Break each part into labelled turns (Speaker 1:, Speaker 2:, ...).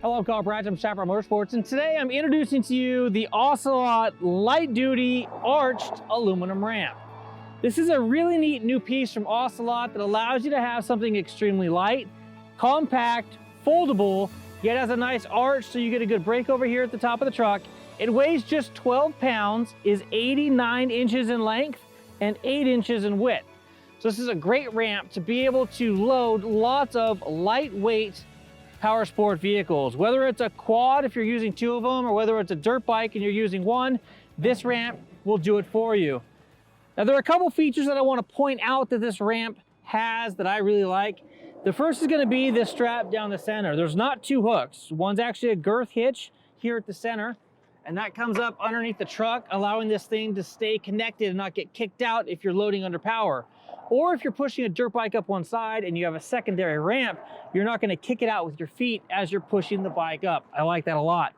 Speaker 1: Hello, I'm Bradshaw from Chaparral Motorsports, and today I'm introducing to you the Ocelot light-duty arched aluminum ramp. This is a really neat new piece from Ocelot that allows you to have something extremely light, compact, foldable, yet has a nice arch so you get a good break over here at the top of the truck. It weighs just 12 pounds, is 89 inches in length, and 8 inches in width. So this is a great ramp to be able to load lots of lightweight power sport vehicles. Whether it's a quad if you're using 2 of them, or whether it's a dirt bike and you're using 1, this ramp will do it for you. Now there are a couple features that I want to point out that this ramp has that I really like. The first is going to be this strap down the center. There's not 2 hooks. One's actually a girth hitch here at the center, and that comes up underneath the truck, allowing this thing to stay connected and not get kicked out if you're loading under power. Or if you're pushing a dirt bike up one side and you have a secondary ramp, you're not going to kick it out with your feet as you're pushing the bike up. I like that a lot.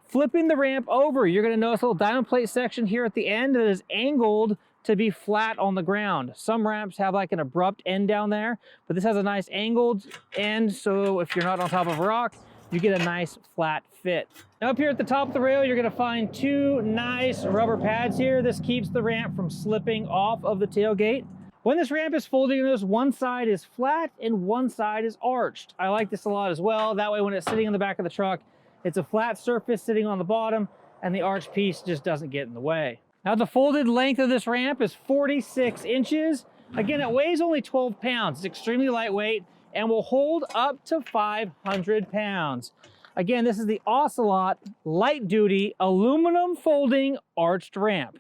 Speaker 1: Flipping the ramp over, you're going to notice a little diamond plate section here at the end that is angled to be flat on the ground. Some ramps have like an abrupt end down there, but this has a nice angled end, so if you're not on top of a rock, you get a nice flat fit. Now up here at the top of the rail, you're going to find 2 nice rubber pads here. This keeps the ramp from slipping off of the tailgate. When this ramp is folding, you notice one side is flat and one side is arched. I like this a lot as well. That way when it's sitting in the back of the truck, it's a flat surface sitting on the bottom and the arched piece just doesn't get in the way. Now the folded length of this ramp is 46 inches. Again, it weighs only 12 pounds. It's extremely lightweight and will hold up to 500 pounds. Again, this is the Ocelot light duty aluminum folding arched ramp.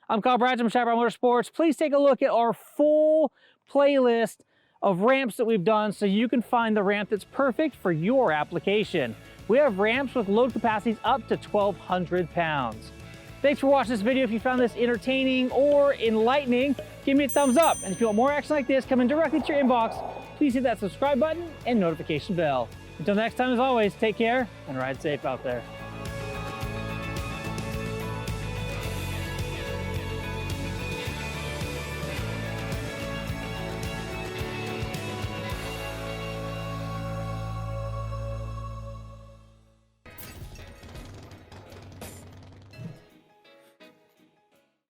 Speaker 1: I'm Bradshaw from Chaparral Motorsports. Please take a look at our full playlist of ramps that we've done so you can find the ramp that's perfect for your application. We have ramps with load capacities up to 1,200 pounds. Thanks for watching this video. If you found this entertaining or enlightening, give me a thumbs up. And if you want more action like this coming directly to your inbox, please hit that subscribe button and notification bell. Until next time, as always, take care and ride safe out there.